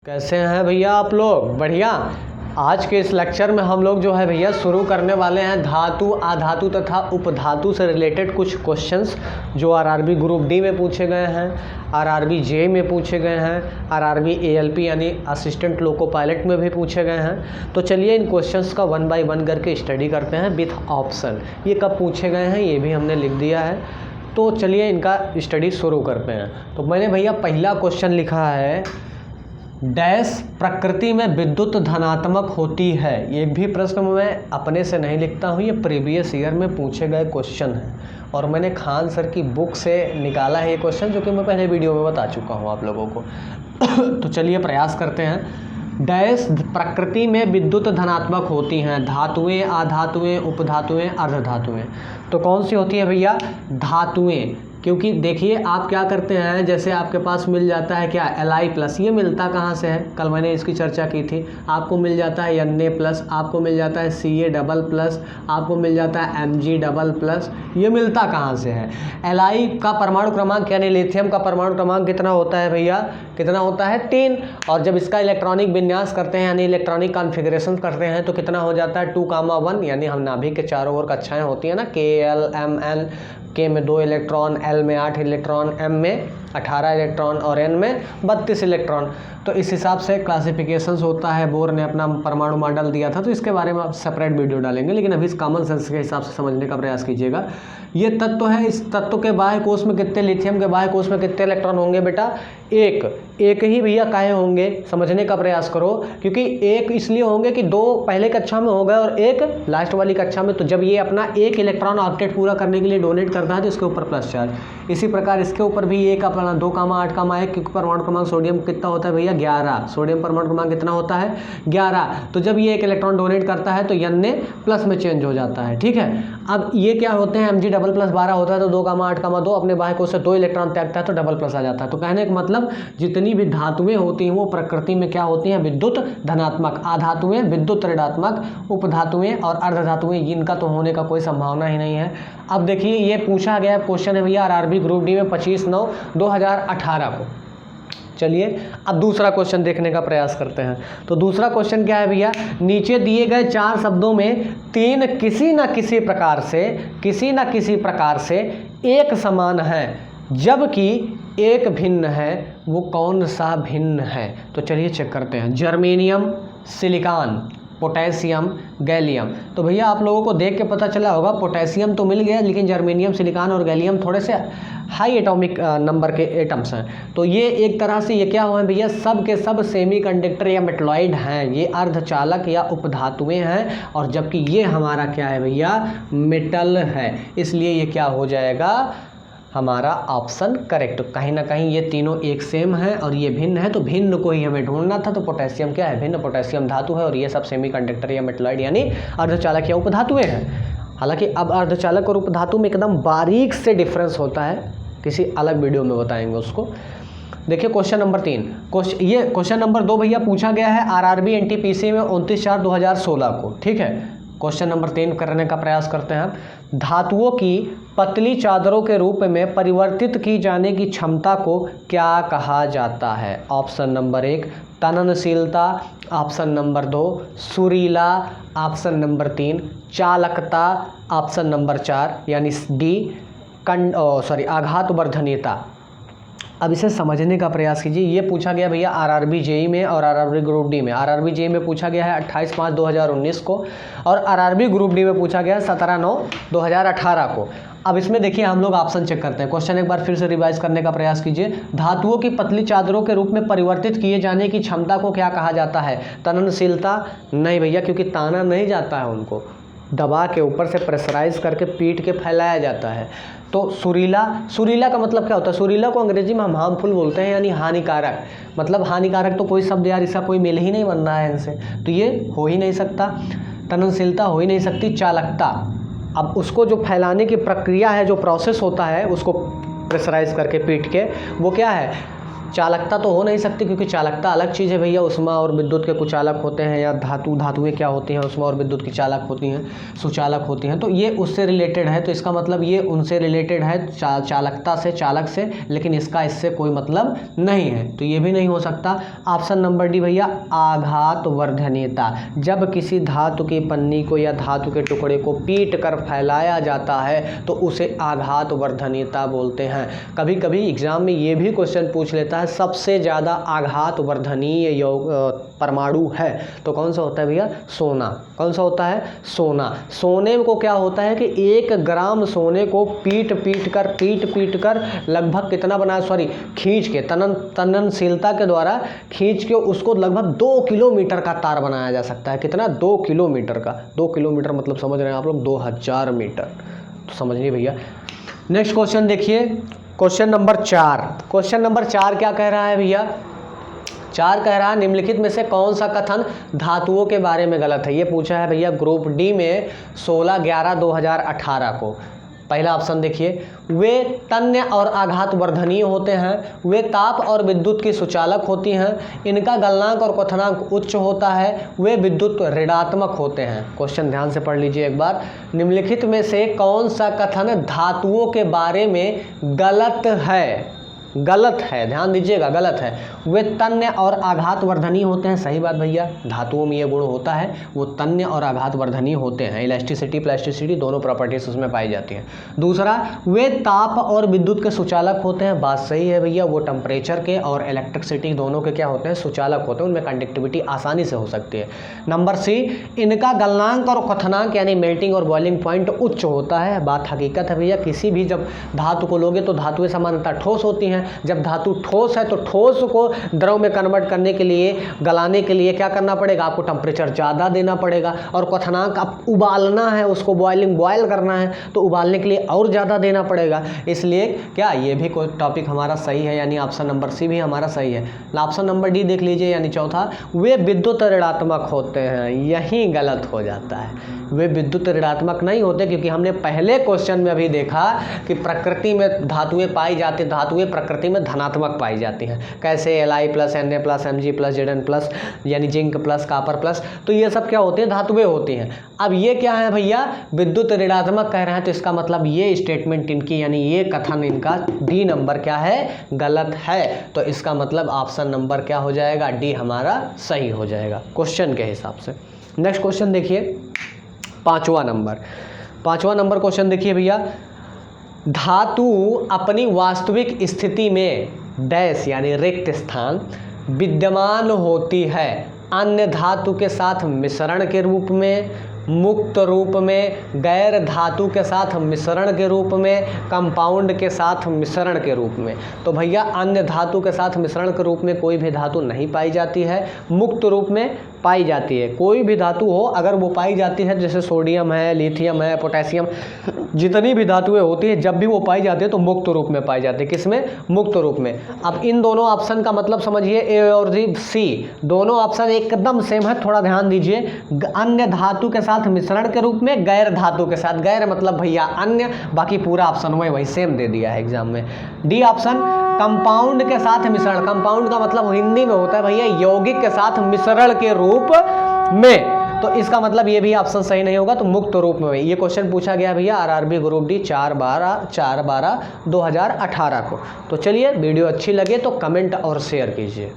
कैसे हैं भैया आप लोग? बढ़िया। आज के इस लेक्चर में हम लोग जो है भैया शुरू करने वाले हैं धातु, अधातु तथा उपधातु से रिलेटेड कुछ क्वेश्चंस जो आरआरबी ग्रुप डी में पूछे गए हैं, आरआरबी जे में पूछे गए हैं, आरआरबी एएलपी यानी असिस्टेंट लोको पायलट में भी पूछे गए हैं। तो चलिए इन क्वेश्चंस का 1 बाय 1 करके स्टडी करते हैं विथ ऑप्शन। ये कब पूछे गए हैं ये भी हमने लिख दिया है। तो चलिए इनका स्टडी शुरू करते हैं। तो मैंने भैया पहला क्वेश्चन लिखा है, डैश प्रकृति में विद्युत धनात्मक होती है। एक भी प्रश्न मैं अपने से नहीं लिखता हूँ, ये प्रीवियस ईयर में पूछे गए क्वेश्चन हैं और मैंने खान सर की बुक से निकाला है ये क्वेश्चन, जो कि मैं पहले वीडियो में बता चुका हूँ आप लोगों को। तो चलिए प्रयास करते हैं। डैश प्रकृति में विद्युत धनात्मक होती हैं, धातुएं, अधातुएं, उपधातुएं, अर्धधातुएं। तो कौन सी होती है भैया? धातुएं। क्योंकि देखिए आप क्या करते हैं, जैसे आपके पास मिल जाता है क्या Li+, ये मिलता कहाँ से है? कल मैंने इसकी चर्चा की थी। आपको मिल जाता है Na+, आपको मिल जाता है Ca++, आपको मिल जाता है Mg++। ये मिलता कहाँ से है? Li का परमाणु क्रमांक यानी लिथियम का परमाणु क्रमांक कितना होता है भैया? कितना होता है? 3। और जब इसका इलेक्ट्रॉनिक विन्यास करते हैं यानी इलेक्ट्रॉनिक कॉन्फ़िगरेशन करते हैं तो कितना हो जाता है? 2, 1। यानी हम नाभिक के चारों ओर कक्षाएँ होती हैं ना, Kl, Mn, K में 2 इलेक्ट्रॉन, L में 8 इलेक्ट्रॉन, M में 18 इलेक्ट्रॉन और N में 32 इलेक्ट्रॉन। तो इस हिसाब से क्लासिफिकेशंस होता है। बोर ने अपना परमाणु मॉडल दिया था, तो इसके बारे में आप सेपरेट वीडियो डालेंगे, लेकिन अभी इस कॉमन सेंस के हिसाब से समझने का प्रयास कीजिएगा। ये तत्व है, इस तत्व के बाह्य कोश में कितने, लिथियम के बाह्य कोश में कितने इलेक्ट्रॉन होंगे बेटा? एक ही भैया काहे होंगे? समझने का प्रयास करो, क्योंकि एक इसलिए होंगे कि 2 पहले कक्षा में हो गए और 1 लास्ट वाली कक्षा में। तो जब ये अपना 1 इलेक्ट्रॉन ऑक्टेट पूरा करने के लिए डोनेट करता है तो इसके ऊपर प्लस चार्ज। इसी प्रकार इसके ऊपर भी 1 अपना 2, 8, 1, क्योंकि परमाणु क्रमांक सोडियम कितना होता है भैया? 11। सोडियम परमाणु क्रमांक कितना होता है? 11। तो जब ये 1 इलेक्ट्रॉन डोनेट करता है तो Na प्लस में चेंज हो जाता है। ठीक है, अब ये क्या होते हैं? Mg++ 12 होता है तो 2, 8, 2 अपने बाह्य कोश से 2 इलेक्ट्रॉन त्यागता है तो डबल प्लस आ जाता है। तो कहने का मतलब जितनी भी धातुएं होती हैं वो प्रकृति में क्या होती हैं? विद्युत धनात्मक। अधातुएं विद्युत ऋणात्मक, उपधातुएं और अर्धधातुएं इनका तो होने का कोई संभावना ही नहीं है। अब देखिए ये पूछा गया क्वेश्चन है भैया आरआरबी ग्रुप डी में 25/9/2018 को। चलिए अब दूसरा क्वेश्चन देखने का प्रयास करते हैं। तो दूसरा क्वेश्चन क्या है भैया? नीचे दिए गए 4 शब्दों में 3 किसी न किसी प्रकार से एक समान है जबकि एक भिन्न है, वो कौन सा भिन्न है? तो चलिए चेक करते हैं। Germanium, silicon, potassium, gallium. तो भैया आप लोगों को देख के पता चला होगा पोटेशियम तो मिल गया, लेकिन जर्मेनियम, सिलिकॉन और गैलियम थोड़े से हाई एटॉमिक नंबर के एटम्स हैं। तो ये एक तरह से ये क्या हुए भैया? सब के सब सेमीकंडक्टर या मेटलॉइड हैं, ये अर्धचालक या उपधातुएं हैं। और जबकि ये हमारा क्या है भैया? मेटल है। इसलिए ये क्या हो जाएगा? हमारा ऑप्शन करेक्ट। कहीं ना कहीं ये तीनों एक सेम है और ये भिन्न है, तो भिन्न को ही हमें ढूंढना था। तो पोटेशियम क्या है? भिन्न। पोटेशियम धातु है और ये सब सेमीकंडक्टर या मेटलॉइड यानी अर्धचालक या उपधातुएं हैं। हालांकि अब अर्धचालक और उपधातु में एकदम बारीक से डिफरेंस होता है, किसी अलग वीडियो में बताएंगे उसको। देखिए क्वेश्चन नंबर 3। क्वेश्चन नंबर 2 भैया पूछा गया है आरआरबी एनटीपीसी में 29/4/2016 को। ठीक है, क्वेश्चन नंबर 3 करने का प्रयास करते हैं। धातुओं की पतली चादरों के रूप में परिवर्तित की जाने की क्षमता को क्या कहा जाता है? ऑप्शन नंबर 1 तननशीलता, ऑप्शन नंबर 2 सुरीला, ऑप्शन नंबर 3 चालकता, ऑप्शन नंबर 4 यानी डी आघातवर्धनीयता। अब इसे समझने का प्रयास कीजिए। ये पूछा गया भैया आरआरबी जेई में और आरआरबी ग्रुप डी में। आरआरबी जेई में पूछा गया है 28/5/2019 को और आरआरबी ग्रुप डी में पूछा गया है 17/9/2018 को। अब इसमें देखिए हम लोग ऑप्शन चेक करते हैं। क्वेश्चन एक बार फिर से रिवाइज करने का प्रयास कीजिए। धातुओं की पतली चादरों के रूप में परिवर्तित किए जाने की क्षमता को क्या कहा जाता है? तननशीलता? नहीं भैया, क्योंकि ताना नहीं जाता है, उनको दबा के ऊपर से प्रेशराइज करके पीट के फैलाया जाता है। तो सुरीला का मतलब क्या होता है? सुरीला को अंग्रेजी में हम हार्मफुल बोलते हैं, यानी हानिकारक। मतलब हानिकारक तो कोई शब्द यार इसका कोई मेल ही नहीं बन रहा है इनसे, तो ये हो ही नहीं सकता। तननशीलता हो ही नहीं सकती। चालकता, अब उसको जो फैलाने की प्रक्रिया है, जो प्रोसेस होता है उसको प्रेशराइज करके पीट के, वो क्या है? चालकता तो हो नहीं सकती, क्योंकि चालकता अलग चीज़ है भैया, उष्मा और विद्युत के कुचालक होते हैं, या धातुएं क्या होती हैं, उष्मा और विद्युत की चालक होती हैं, सुचालक होती हैं, तो ये उससे रिलेटेड है, तो इसका मतलब ये उनसे रिलेटेड है, चालकता से, चालक से, लेकिन इसका इससे कोई मतलब नहीं है, तो ये भी नहीं हो सकता। ऑप्शन नंबर डी भैया, आघात वर्धनीयता। जब किसी धातु की पन्नी को या धातु के टुकड़े को पीट कर फैलाया जाता है तो उसे आघात वर्धनीयता बोलते हैं। कभी कभी एग्जाम में ये भी क्वेश्चन पूछ लेता है, सबसे ज़्यादा आघात वर्धनीय परमाणु है तो कौन सा होता है भैया? सोना। कौन सा होता है? सोना। सोने को क्या होता है कि 1 ग्राम सोने को पीट पीट कर लगभग कितना बनाया, सॉरी खींच के, तननशीलता के द्वारा खींच के उसको लगभग 2 किलोमीटर का तार बनाया जा सकता है। कितना? 2 किलोमीटर का। 2 किलोमीटर मतलब समझ रहे हैं आप लोग, 2000 मीटर, तो समझिए भैया। नेक्स्ट क्वेश्चन देखिए, क्वेश्चन नंबर 4। क्वेश्चन नंबर 4 क्या कह रहा है भैया? 4 कह रहा है, निम्नलिखित में से कौन सा कथन धातुओं के बारे में गलत है? ये पूछा है भैया ग्रुप डी में 16/11/2018 को। पहला ऑप्शन देखिए, वे तन्य और आघात वर्धनीय होते हैं, वे ताप और विद्युत की सुचालक होती हैं, इनका गलनांक और क्वथनांक उच्च होता है, वे विद्युत ऋणात्मक होते हैं। क्वेश्चन ध्यान से पढ़ लीजिए एक बार। निम्नलिखित में से कौन सा कथन धातुओं के बारे में गलत है? गलत है, ध्यान दीजिएगा, गलत है। वे तन्य और आघात वर्धनीय होते हैं, सही बात भैया, धातुओं में ये गुण होता है, वो तन्य और आघात वर्धनीय होते हैं, इलास्टिसिटी प्लास्टिसिटी दोनों प्रॉपर्टीज उसमें पाई जाती हैं। दूसरा, वे ताप और विद्युत के सुचालक होते हैं, बात सही है भैया, वो टेम्परेचर के और इलेक्ट्रिसिटी दोनों के क्या होते हैं? सुचालक होते हैं, उनमें कंडक्टिविटी आसानी से हो सकती है। नंबर सी, इनका गलनांक और क्वथनांक यानी मेल्टिंग और बॉइलिंग पॉइंट उच्च होता है, बात हकीकत है भैया। किसी भी जब धातु को लोगे तो धातुएं सामान्यतः ठोस होती हैं, जब धातु ठोस है तो ठोस को द्रव में कन्वर्ट करने के लिए, गलाने के लिए क्या करना पड़ेगा? आपको टेम्परेचर ज़्यादा देना पड़ेगा, और क्वथनांक आप उबालना है उसको, बॉयल करना है तो उबालने के लिए और ज़्यादा देना पड़ेगा। इसलिए क्या ये भी कोई टॉपिक हमारा सही है, यानी ऑप्शन नंबर सी भी हमारा सही है। ऑप्शन नंबर डी देख लीजिए, यानी चौथा, वे विद्युत ऋणात्मक होते हैं, यही गलत हो जाता है। वे विद्युत ऋणात्मक नहीं होते, क्योंकि हमने पहले क्वेश्चन में अभी देखा कि प्रकृति में धातुएं पाई जाती, धातुएं प्रकृति में धनात्मक पाई जाती हैं। कैसे? Li plus, Na plus, Mg plus, Zn plus, यानी जिंक प्लस, कापर प्लस, तो ये सब क्या होते हैं? धातुएं होती हैं। अब ये क्या है भैया? विद्युत ऋणात्मक कह रहे हैं, तो इसका मतलब ये स्टेटमेंट इनकी, यानी ये कथन इनका डी नंबर क्या है? गलत है। तो इसका मतलब ऑप्शन नंबर क्या हो जाएगा? डी हमारा सही हो जाएगा क्वेश्चन के हिसाब से। नेक्स्ट क्वेश्चन देखिए, 5वां नंबर क्वेश्चन देखिए भैया, धातु अपनी वास्तविक स्थिति में डैश यानी रिक्त स्थान विद्यमान होती है, अन्य धातु के साथ मिश्रण के रूप में, मुक्त रूप में, गैर धातु के साथ मिश्रण के रूप में, कंपाउंड के साथ मिश्रण के रूप में। तो भैया अन्य धातु के साथ मिश्रण के रूप में कोई भी धातु नहीं पाई जाती है, मुक्त रूप में पाई जाती है। कोई भी धातु हो अगर वो पाई जाती है, जैसे सोडियम है, लिथियम है, पोटेशियम, जितनी भी धातुएं होती हैं जब भी वो पाई जाती है तो मुक्त रूप में पाई जाती है। किसमें? मुक्त रूप में। अब इन दोनों ऑप्शन का मतलब समझिए, ए और सी दोनों ऑप्शन एकदम सेम है, थोड़ा ध्यान दीजिए। अन्य धातु के साथ मिश्रण के रूप में, गैर धातु के साथ, गैर मतलब भैया अन्य, बाकी पूरा ऑप्शन वही सेम दे दिया है एग्जाम में। डी ऑप्शन, कंपाउंड के साथ मिश्रण, कंपाउंड का मतलब हिंदी में होता है भैया यौगिक के साथ मिश्रण के रूप में, तो इसका मतलब ये भी ऑप्शन सही नहीं होगा, तो मुक्त रूप में। ये क्वेश्चन पूछा गया भैया आरआरबी ग्रुप डी 4/12/2018 को। तो चलिए, वीडियो अच्छी लगे तो कमेंट और शेयर कीजिए।